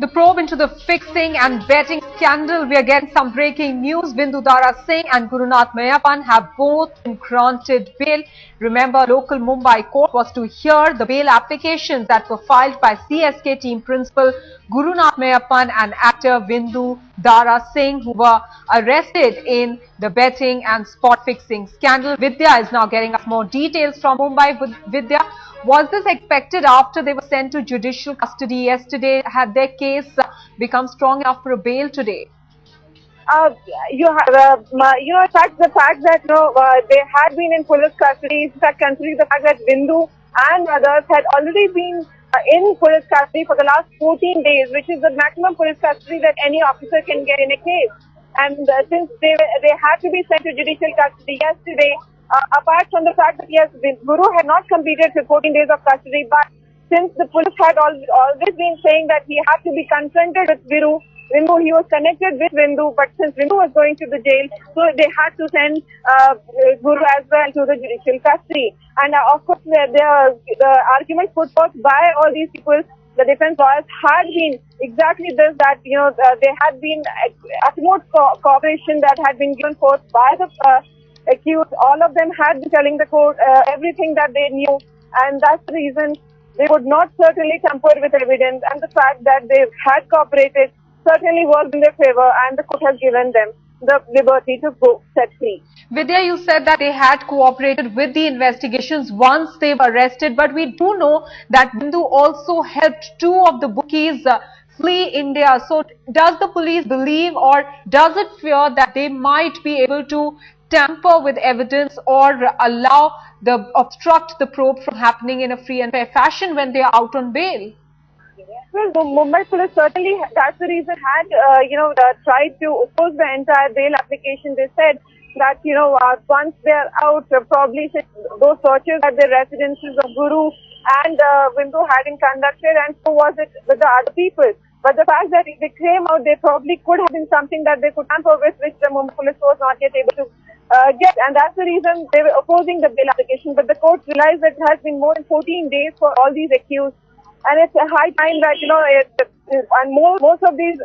The probe into the fixing and betting scandal. We are getting some breaking news. Bindu Dara Singh and Gurunath Mayappan have both been granted bail. Remember, local Mumbai court was to hear the bail applications that were filed by CSK team principal Gurunath Mayappan and actor Bindu Dara Singh, who were arrested in the betting and spot fixing scandal. Vidya is now getting us more details from Mumbai. Vidya, was this expected after they were sent to judicial custody yesterday? Had their case become strong enough for a bail today? The fact that they had been in police custody, in fact, considering the fact that Bindu and others had already been in police custody for the last 14 days, which is the maximum police custody that any officer can get in a case. And since they had to be sent to judicial custody yesterday, apart from the fact that yes, Guru had not completed 14 days of custody, but since the police had always been saying that he had to be confronted with Bindu, he was connected with Bindu, but since Bindu was going to the jail, so they had to send Guru as well to the judicial custody. And of course, the argument put forth by all these people, the defense lawyers, had been exactly this, that there had been utmost cooperation that had been given forth by the accused. All of them had been telling the court everything that they knew, and that's the reason they would not certainly tamper with evidence, and the fact that they had cooperated certainly was in their favor, and the court has given them the liberty to go set free. Vidya, you said that they had cooperated with the investigations once they were arrested, but we do know that Bindu also helped two of the bookies flee India. So does the police believe, or does it fear that they might be able to tamper with evidence or obstruct the probe from happening in a free and fair fashion when they are out on bail? Well, the Mumbai police certainly, that's the reason, had tried to oppose the entire bail application. They said that once they are out, probably those searches at the residences of Guru and Bindu had been conducted, and so was it with the other people. But the fact that if they came out, they probably could have been something that they could tamper with, which the Mumbai police was not yet able to get, and that's the reason they were opposing the bail application. But the court realized that it has been more than 14 days for all these accused, and it's a high time that most of these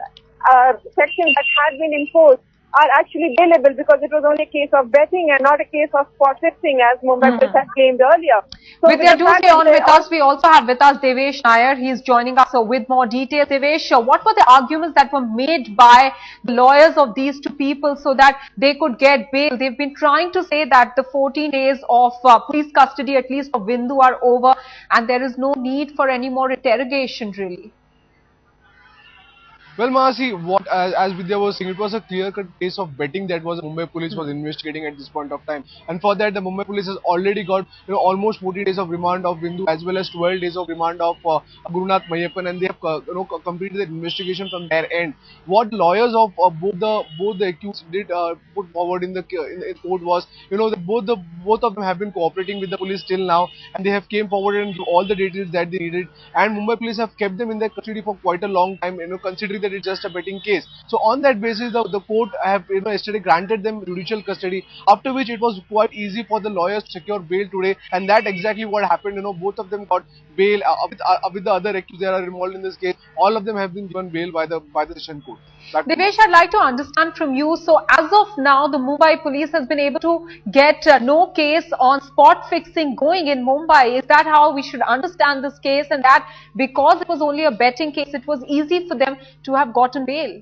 sections that had been imposed are actually bailable, because it was only a case of betting and not a case of spot fixing, as Mumbai police had claimed earlier. So Vidya, do stay on with us. We also have with us Devesh Nair. He is joining us with more details. Devesh, what were the arguments that were made by the lawyers of these two people so that they could get bail? They've been trying to say that the 14 days of police custody, at least for Bindu, are over, and there is no need for any more interrogation, really. Well, Mahasi, as Vidya was saying, it was a clear-cut case of betting that was Mumbai police was investigating at this point of time, and for that the Mumbai police has already got almost 14 days of remand of Bindu as well as 12 days of remand of Gurunath Mayappan, and they have completed the investigation from their end. What lawyers of both the accused did put forward in the court was that both of them have been cooperating with the police till now, and they have came forward and give all the details that they needed, and Mumbai police have kept them in their custody for quite a long time, considering that it's just a betting case. So on that basis, the court have yesterday granted them judicial custody, after which it was quite easy for the lawyers to secure bail today, and that exactly what happened. Both of them got bail with the other accused that are involved in this case. All of them have been given bail by the session court. Devesh, I'd like to understand from you. So as of now, the Mumbai police has been able to get no case on spot fixing going in Mumbai. Is that how we should understand this case? And that because it was only a betting case, it was easy for them to have gotten bail?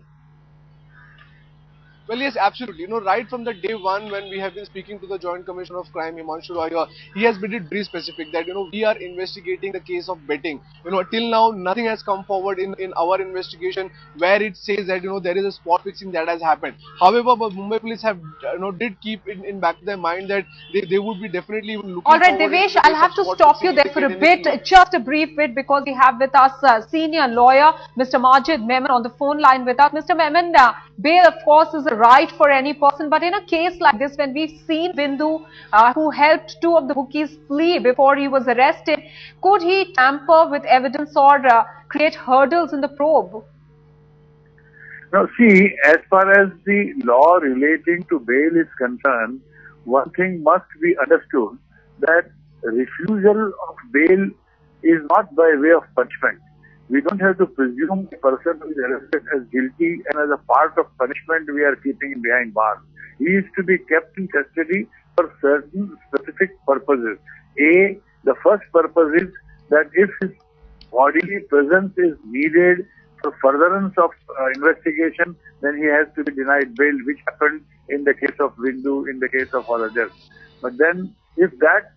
Well, yes, absolutely. Right from the day one when we have been speaking to the Joint Commissioner of Crime, Himanshu Roy, he has made it very specific that, we are investigating the case of betting. Till now, nothing has come forward in our investigation where it says that, there is a spot fixing that has happened. However, but Mumbai police have, did keep in back of their mind that they would be definitely looking. All right, Devesh, I'll have to stop you there for a bit, just a brief bit, because we have with us senior lawyer, Mr. Majid Memon, on the phone line with us. Mr. Memon, bail, of course, is a right for any person, but in a case like this, when we've seen Bindu, who helped two of the bookies flee before he was arrested, could he tamper with evidence or create hurdles in the probe? Now, see, as far as the law relating to bail is concerned, one thing must be understood, that refusal of bail is not by way of punishment. We don't have to presume a person who is arrested as guilty and as a part of punishment we are keeping him behind bars. He is to be kept in custody for certain specific purposes. The first purpose is that if his bodily presence is needed for furtherance of investigation, then he has to be denied bail, which happened in the case of Bindu, in the case of all others. But then, if that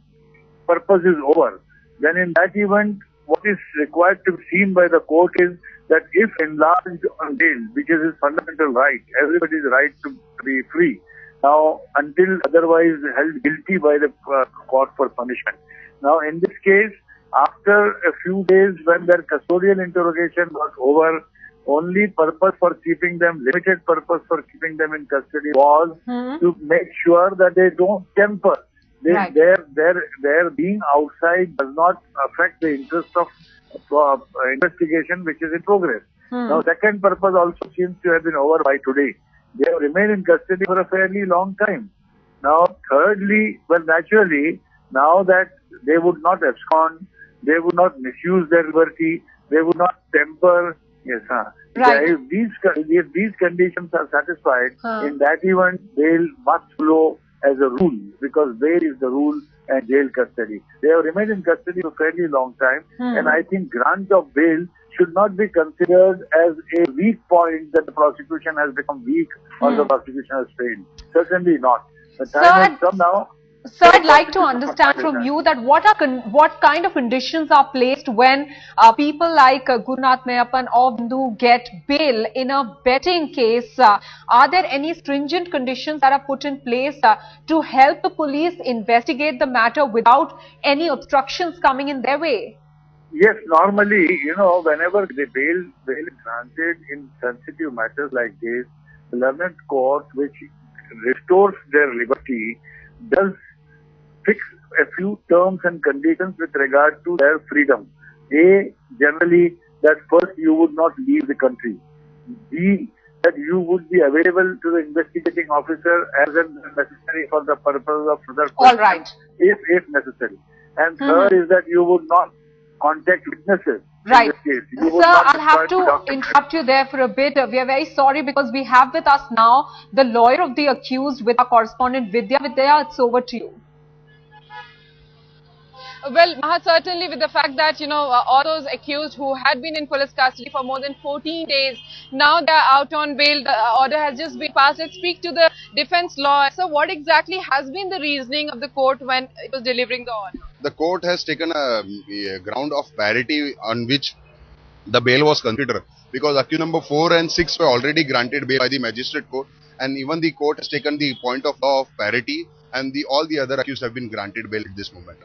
purpose is over, then in that event, what is required to be seen by the court is that if enlarged on bail, which is his fundamental right, everybody's right to be free. Now, until otherwise held guilty by the court for punishment. Now, in this case, after a few days when their custodial interrogation was over, only purpose for keeping them, limited purpose for keeping them in custody was to make sure that they don't temper. Their being outside does not affect the interest of investigation which is in progress. Now, second purpose also seems to have been over by today. They have remained in custody for a fairly long time. Now, thirdly, well, naturally, now that they would not abscond, they would not misuse their liberty, they would not temper. Yes, If these conditions are satisfied, in that event, bail must flow as a rule, because bail is the rule and jail custody. They have remained in custody for a fairly long time, and I think grant of bail should not be considered as a weak point that the prosecution has become weak or the prosecution has failed. Certainly not. The time has come now. Sir, I'd like to understand from you that what kind of conditions are placed when people like Gurunath Meyyappan or Bindu get bail in a betting case. Are there any stringent conditions that are put in place to help the police investigate the matter without any obstructions coming in their way? Yes, normally, whenever the bail is granted in sensitive matters like this, the learned court, which restores their liberty, does fix a few terms and conditions with regard to their freedom. Generally, that first you would not leave the country. B, that you would be available to the investigating officer as and when necessary for the purpose of further questions, if necessary. And third is that you would not contact witnesses. Right. Sir, I'll have to interrupt you there for a bit. We are very sorry because we have with us now the lawyer of the accused with our correspondent Vidya. Vidya, it's over to you. Well, Maha, certainly with the fact that, all those accused who had been in police custody for more than 14 days, now they are out on bail. The order has just been passed. Let's speak to the defense lawyer. So what exactly has been the reasoning of the court when it was delivering the order? The court has taken a ground of parity on which the bail was considered, because accused number 4 and 6 were already granted bail by the magistrate court, and even the court has taken the point of law of parity, and all the other accused have been granted bail at this moment.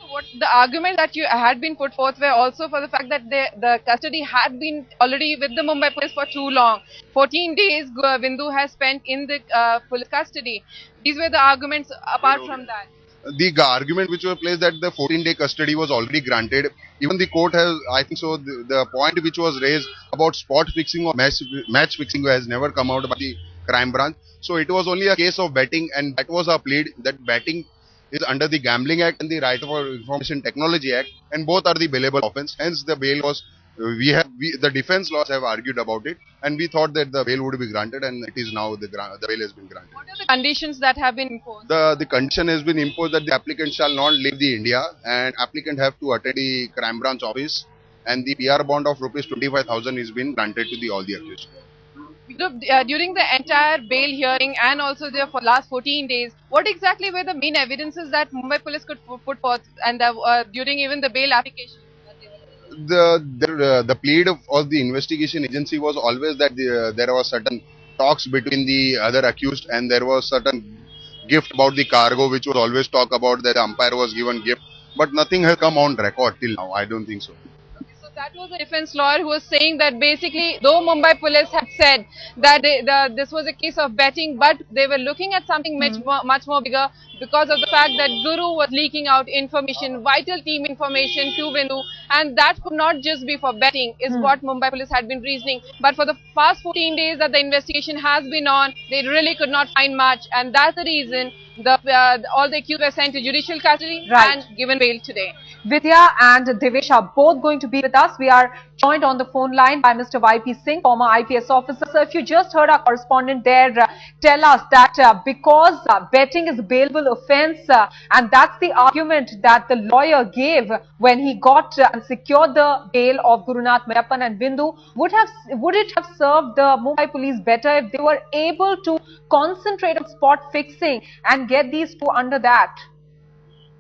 What the argument that you had been put forth were also for the fact that the custody had been already with the Mumbai police for too long. 14 days Bindu has spent in the police custody. These were the arguments apart from that. The argument which was placed that the 14-day custody was already granted. Even the court has, I think so, the point which was raised about spot fixing or match fixing has never come out by the crime branch. So it was only a case of betting, and that was our plea that betting is under the Gambling Act and the Right of Information Technology Act, and both are the bailable offence. Hence the bail was, the defence lawyers have argued about it, and we thought that the bail would be granted, and it is now the bail has been granted. What are the conditions that have been imposed? The condition has been imposed that the applicant shall not leave the India, and applicant have to attend the crime branch office, and the PR bond of rupees 25,000 is been granted to all the accused. During the entire bail hearing and also there for last 14 days, what exactly were the main evidences that Mumbai police could put forth and during even the bail application? The plead of the investigation agency was always that there was certain talks between the other accused, and there was certain gift about the cargo which was always talk about that the umpire was given gift, but nothing has come on record till now. I don't think so. That was a defense lawyer who was saying that basically, though Mumbai police had said that this was a case of betting, but they were looking at something much more bigger because of the fact that Guru was leaking out information, vital team information to Bindu, and that could not just be for betting, is what Mumbai police had been reasoning. But for the past 14 days that the investigation has been on, they really could not find much, and that's the reason all the accused were sent to judicial custody and given bail today. Vidya and Devesh are both going to be with us. We are joined on the phone line by Mr. YP Singh, former IPS officer. So if you just heard our correspondent there tell us that because betting is a bailable offence, and that's the argument that the lawyer gave when he got and secured the bail of Gurunath Mayappan and Bindu, would it have served the Mumbai police better if they were able to concentrate on spot fixing and get these two under that?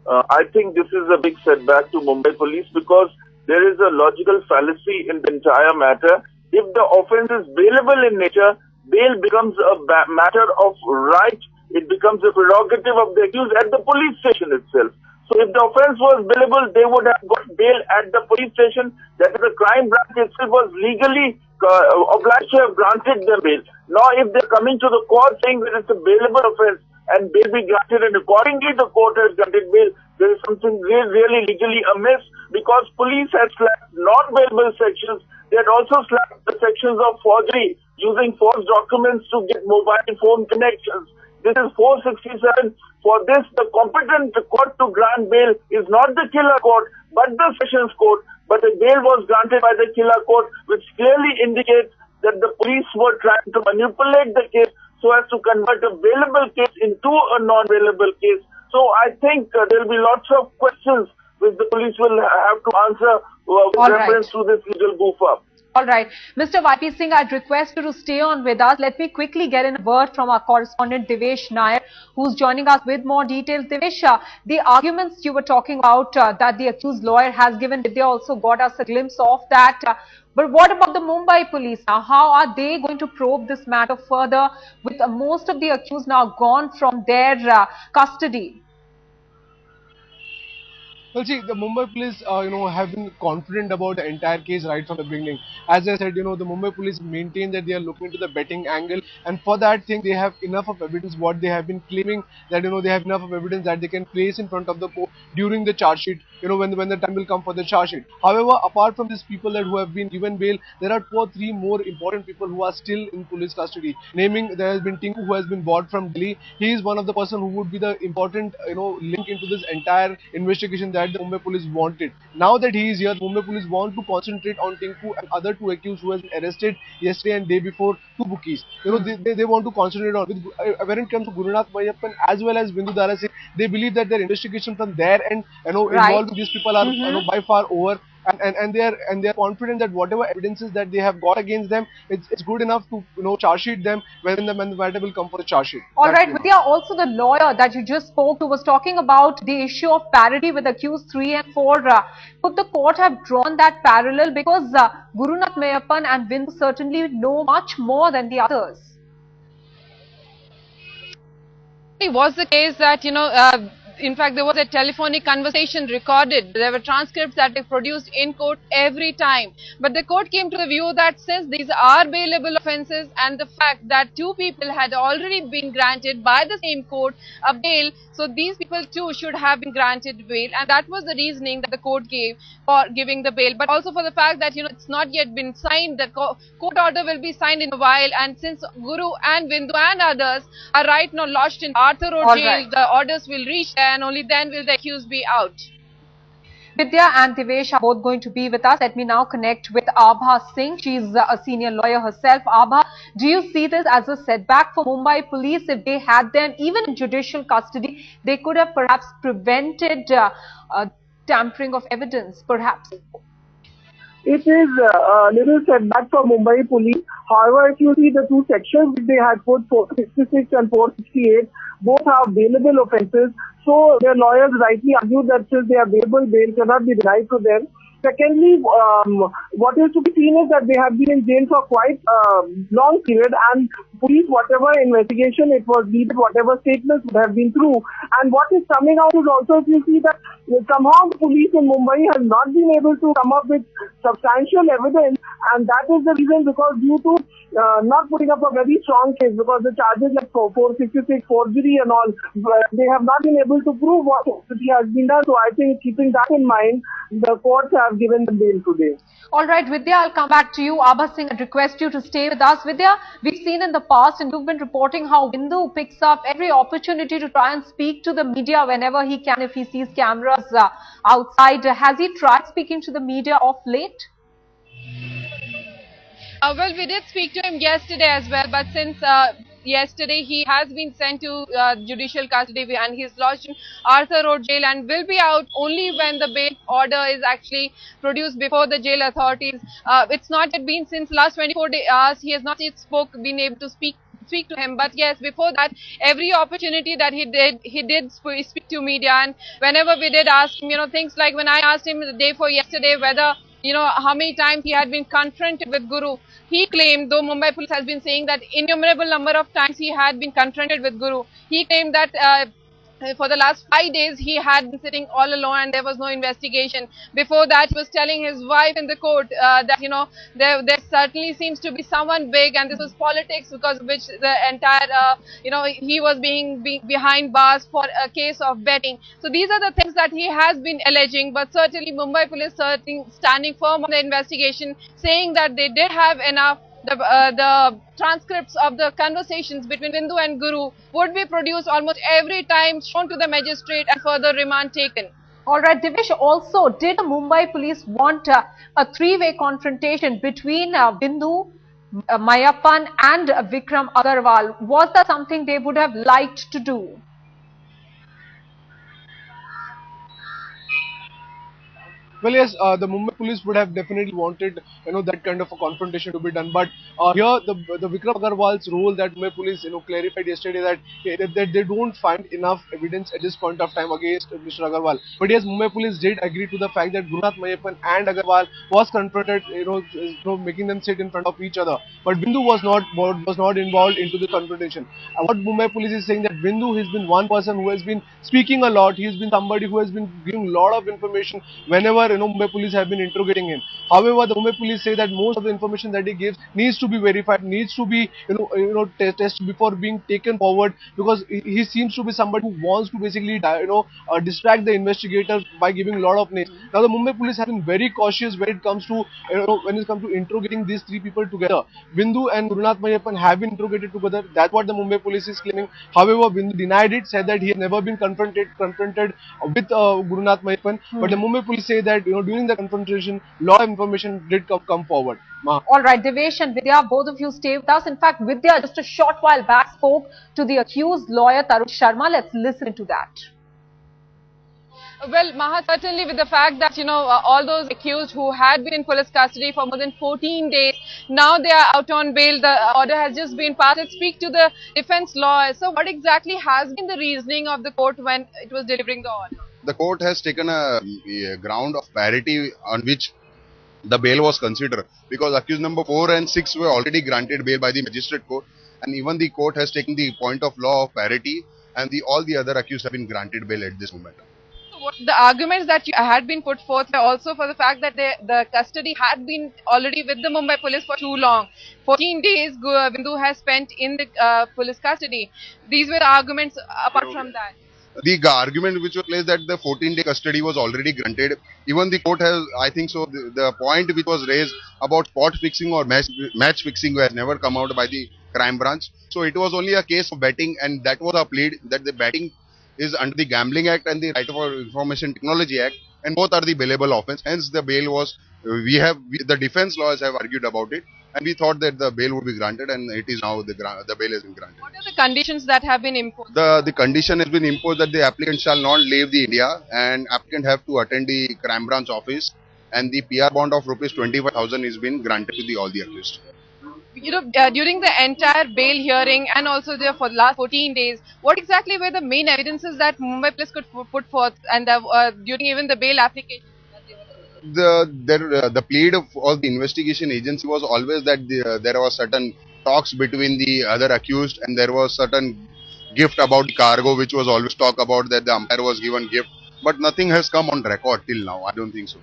I think this is a big setback to Mumbai police because there is a logical fallacy in the entire matter. If the offence is bailable in nature, bail becomes a matter of right. It becomes a prerogative of the accused at the police station itself. So if the offence was bailable, they would have got bail at the police station. That is, the crime branch itself was legally obliged to have granted them bail. Now, if they're coming to the court saying that it's a bailable offence and bail be granted, and accordingly the court has granted bail, there is something really legally amiss, because police has slapped non-bailable sections. They had also slapped the sections of forgery, using false documents to get mobile phone connections. This is 467. For this, the competent court to grant bail is not the Killer Court, but the Sessions Court. But the bail was granted by the Killer Court, which clearly indicates that the police were trying to manipulate the case so as to convert a bailable case into a non-bailable case. So I think there will be lots of questions which the police will have to answer with reference to this legal goof-up. All right. Mr. YP Singh, I'd request you to stay on with us. Let me quickly get in a word from our correspondent Devesh Nair, who's joining us with more details. Devesh, the arguments you were talking about that the accused lawyer has given, they also got us a glimpse of that. But what about the Mumbai police now? How are they going to probe this matter further with most of the accused now gone from their custody? Well, see, the Mumbai police, have been confident about the entire case right from the beginning. As I said, the Mumbai police maintain that they are looking into the betting angle, and for that thing, they have enough of evidence. What they have been claiming that they have enough of evidence that they can place in front of the court during the charge sheet. When the time will come for the charge sheet. However, apart from these people who have been given bail, there are 2 or 3 more important people who are still in police custody. Naming, there has been Tinku, who has been brought from Delhi. He is one of the person who would be the important link into this entire investigation that the Mumbai police wanted. Now that he is here, the Mumbai police want to concentrate on Tinku and other 2 accused who has been arrested yesterday and day before, 2 bookies. They want to concentrate on. When it comes to Gurunath Mayappan as well as Bindu Dara Singh, they believe that their investigation from their end, involved these people are by far over. And they are confident that whatever evidences that they have got against them, it's good enough to charge sheet them when the matter will come for the charge sheet. All right, Vidya, also the lawyer that you just spoke to was talking about the issue of parity with accused 3 and 4. Could the court have drawn that parallel, because Gurunath Mayappan and Bindu certainly know much more than the others? It was the case that in fact, there was a telephonic conversation recorded. There were transcripts that were produced in court every time. But the court came to the view that since these are bailable offences, and the fact that 2 people had already been granted by the same court a bail, so these people too should have been granted bail. And that was the reasoning that the court gave for giving the bail. But also for the fact that, it's not yet been signed. The court order will be signed in a while. And since Guru and Bindu and others are right now lodged in Arthur Road jail, the orders will reach there, and only then will the accused be out. Vidya and Devesh are both going to be with us. Let me now connect with Abha Singh. She's a senior lawyer herself. Abha, do you see this as a setback for Mumbai police? If they had them even in judicial custody, they could have perhaps prevented tampering of evidence, perhaps? It is a little setback for Mumbai police. However, if you see the 2 sections they had put, 466 and 468, both have bailable offences. So their lawyers rightly argued that since they are bailable, bail cannot be denied to them. Secondly, what is to be seen is that they have been in jail for quite a long period, and police, whatever investigation it was needed, whatever statements would have been true. And what is coming out is also, if you see that somehow the police in Mumbai has not been able to come up with substantial evidence, and that is the reason, because due to not putting up a very strong case, because the charges like 466, forgery and all, they have not been able to prove what has been done. So I think, keeping that in mind, the courts have given the bail today. All right, Vidya, I'll come back to you. Abha Singh, I'd request you to stay with us. Vidya, we've seen in the past, and you've been reporting how Bindu picks up every opportunity to try and speak to the media whenever he can, if he sees cameras outside. Has he tried speaking to the media of late? Well, we did speak to him yesterday as well, but since yesterday he has been sent to judicial custody and he's lodged in Arthur Road Jail and will be out only when the bail order is actually produced before the jail authorities. It's not yet been since last 24 hours. He has not yet been able to speak to him, but yes, before that, every opportunity that he did speak to media, and whenever we did ask him, things like when I asked him the day before yesterday whether how many times he had been confronted with Guru, he claimed, though Mumbai police has been saying that innumerable number of times he had been confronted with Guru, he claimed that for the last 5 days he had been sitting all alone and there was no investigation. Before that, he was telling his wife in the court that there certainly seems to be someone big, and this was politics, because of which the entire he was being behind bars for a case of betting. So these are the things that he has been alleging, but certainly Mumbai police standing firm on the investigation, saying that they did have enough. The transcripts of the conversations between Bindu and Guru would be produced almost every time, shown to the magistrate, and further remand taken. All right, Divesh, also, did the Mumbai police want a three-way confrontation between Bindu, Mayappan and Vikram Agarwal? Was that something they would have liked to do? Well, yes, the Mumbai police would have definitely wanted, that kind of a confrontation to be done. But here, the Vikram Agarwal's role that Mumbai police, clarified yesterday that they don't find enough evidence at this point of time against Mr. Agarwal. But yes, Mumbai police did agree to the fact that Gurunath Mayappan and Agarwal was confronted, making them sit in front of each other. But Bindu was not involved into the confrontation. What Mumbai police is saying that Bindu has been one person who has been speaking a lot. He has been somebody who has been giving a lot of information whenever Mumbai police have been interrogating him. However, the Mumbai police say that most of the information that he gives needs to be verified, needs to be tested before being taken forward, because he seems to be somebody who wants to basically distract the investigators by giving a lot of names. Now the Mumbai police have been very cautious when it comes to interrogating these three people together. Bindu and Gurunath Mayappan have been interrogated together. That's what the Mumbai police is claiming. However, Bindu denied it, said that he has never been confronted with Gurunath Mayappan. But the Mumbai police say that during the confrontation, a lot of information did come forward. All right, Devesh and Vidya, both of you stay with us. In fact, Vidya just a short while back spoke to the accused lawyer Tarun Sharma. Let's listen to that. Well, Maha, certainly with the fact that, all those accused who had been in police custody for more than 14 days, now they are out on bail. The order has just been passed. Let's speak to the defense lawyer. So what exactly has been the reasoning of the court when it was delivering the order? The court has taken a ground of parity on which the bail was considered, because accused number 4 and 6 were already granted bail by the magistrate court, and even the court has taken the point of law of parity, and all the other accused have been granted bail at this moment. What the arguments that had been put forth were also for the fact that the custody had been already with the Mumbai police for too long. 14 days Bindu has spent in the police custody. These were the arguments apart from that. The argument which was placed that the 14-day custody was already granted. Even the court has, I think so, the point which was raised about spot fixing or match fixing has never come out by the crime branch. So it was only a case of betting, and that was a plea that the betting is under the Gambling Act and the Right of Information Technology Act, and both are the bailable offence. Hence the bail was, the defence lawyers have argued about it, and we thought that the bail would be granted, and it is now the bail has been granted. What are the conditions that have been imposed? The condition has been imposed that the applicant shall not leave the India, and applicant have to attend the crime branch office, and the PR bond of rupees 25,000 is been granted to all the accused. During the entire bail hearing and also for the last 14 days, what exactly were the main evidences that Mumbai police could put forth, and during even the bail application? The plead of all the investigation agency was always that there was certain talks between the other accused, and there was certain gift about cargo which was always talk about, that the umpire was given gift, but nothing has come on record till now. I don't think so.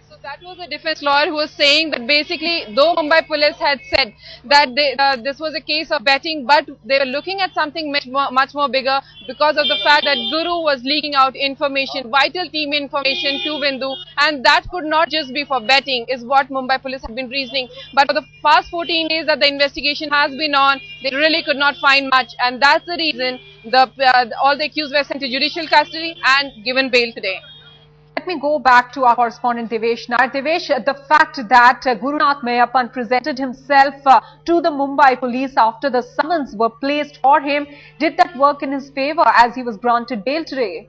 So that was a defense lawyer who was saying that basically, though Mumbai police had said that this was a case of betting, but they were looking at something much more bigger, because of the fact that Guru was leaking out information, vital team information to Bindu, and that could not just be for betting, is what Mumbai police have been reasoning. But for the past 14 days that the investigation has been on, they really could not find much, and that's the reason all the accused were sent to judicial custody and given bail today. me go back to our correspondent Devesh Nair. Devesh, the fact that Gurunath Mayappan presented himself to the Mumbai police after the summons were placed for him, did that work in his favor as he was granted bail today?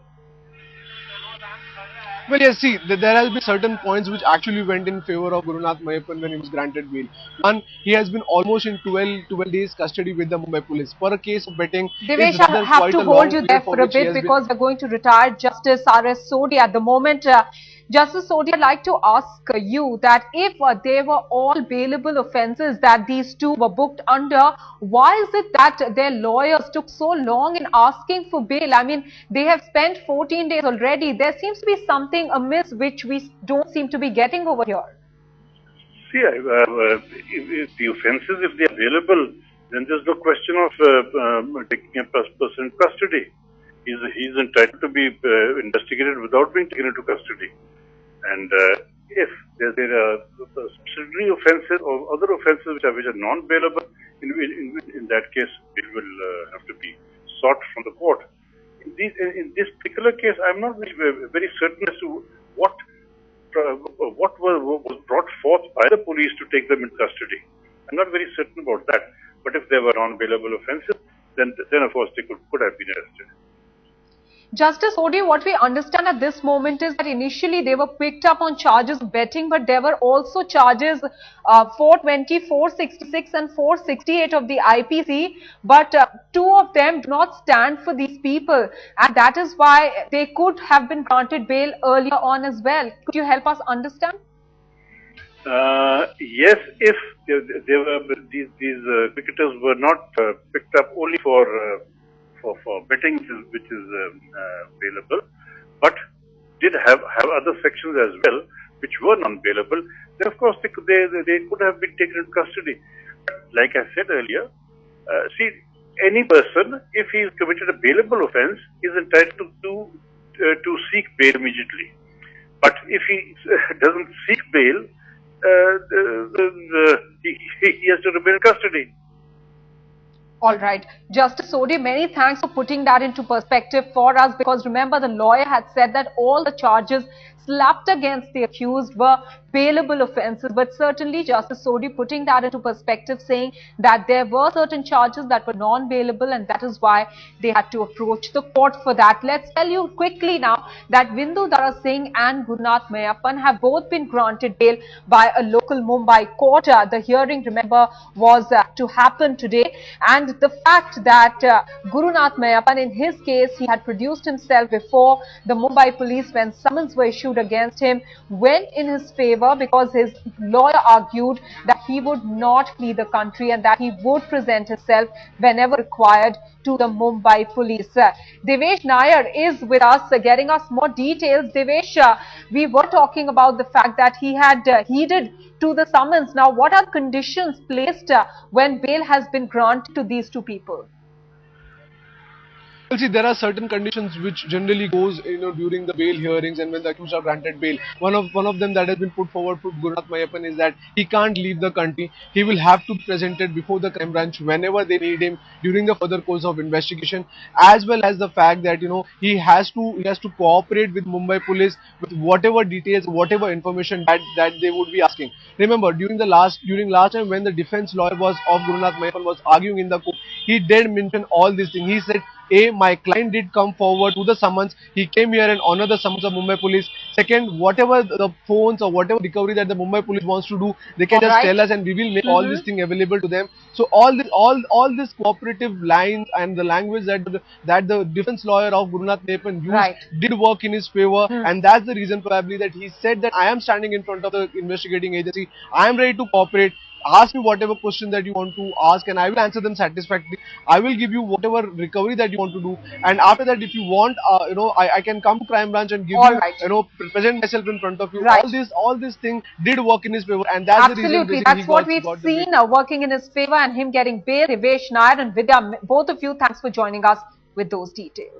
Well, yes, see, there has been certain points which actually went in favor of Gurunath Mayappan when he was granted bail. One, he has been almost in 12 days custody with the Mumbai police for a case of betting. Devesh, I have to hold you there for a bit because we're going to retire Justice R.S. Sodhi at the moment. Justice Sodhi, I'd like to ask you that if they were all bailable offences that these two were booked under, why is it that their lawyers took so long in asking for bail? I mean, they have spent 14 days already. There seems to be something amiss which we don't seem to be getting over here. See, if the offences, if they are available, then there's no question of taking a person in custody. He's entitled to be investigated without being taken into custody. And if there are subsidiary offences or other offences which are non-bailable, in that case, it will have to be sought from the court. In this particular case, I'm not very certain as to what was brought forth by the police to take them in custody. I'm not very certain about that. But if there were non-bailable offences, then of course they could have been arrested. Justice Sodhi, what we understand at this moment is that initially they were picked up on charges of betting, but there were also charges 420, 466 and 468 of the IPC, but two of them do not stand for these people, and that is why they could have been granted bail earlier on as well. Could you help us understand? Yes, if these cricketers were not picked up only for betting, which is bailable, but did have other sections as well which were non-bailable, then of course they could have been taken into custody. Like I said earlier, see, any person, if he has committed a bailable offence, is entitled to seek bail immediately. But if he doesn't seek bail, he has to remain in custody. All right. Justice Sodhi, many thanks for putting that into perspective for us, because remember, the lawyer had said that all the charges slapped against the accused were bailable offences, but certainly Justice Sodhi putting that into perspective, saying that there were certain charges that were non-bailable and that is why they had to approach the court for that. Let's tell you quickly now that Bindu Dara Singh and Gurunath Mayappan have both been granted bail by a local Mumbai court. The hearing, remember, was to happen today, and the fact that Gurunath Mayappan, in his case, he had produced himself before the Mumbai police when summons were issued against him, went in his favor because his lawyer argued that he would not flee the country and that he would present himself whenever required to the Mumbai police. Devesh Nair is with us, getting us more details. Devesh, we were talking about the fact that he had heeded to the summons. Now, what are conditions placed when bail has been granted to these two people? Well, see, there are certain conditions which generally goes, during the bail hearings and when the accused are granted bail. One of them that has been put forward for Gurunath Mayappan is that he can't leave the country. He will have to be presented before the crime branch whenever they need him during the further course of investigation, as well as the fact that he has to cooperate with Mumbai police with whatever details, whatever information that they would be asking. Remember, during last time when the defense lawyer of Gurunath Mayappan was arguing in the court, he did mention all these things. He said, A, my client did come forward to the summons. He came here and honored the summons of Mumbai police. Second, whatever the phones or whatever recovery that the Mumbai police wants to do, they can just tell us and we will make all this thing available to them. So all this cooperative lines and the language that the defense lawyer of Gurunath Mayappan used did work in his favor, and that's the reason probably that he said that I am standing in front of the investigating agency. I am ready to cooperate. Ask me whatever question that you want to ask and I will answer them satisfactorily. I will give you whatever recovery that you want to do, and after that, if you want, I can come to crime branch and give present myself in front of you. All this thing did work in his favor, and that's the reason. That's what we've seen working in his favor and him getting bail. Devesh Nair and Vidya, both of you, thanks for joining us with those details.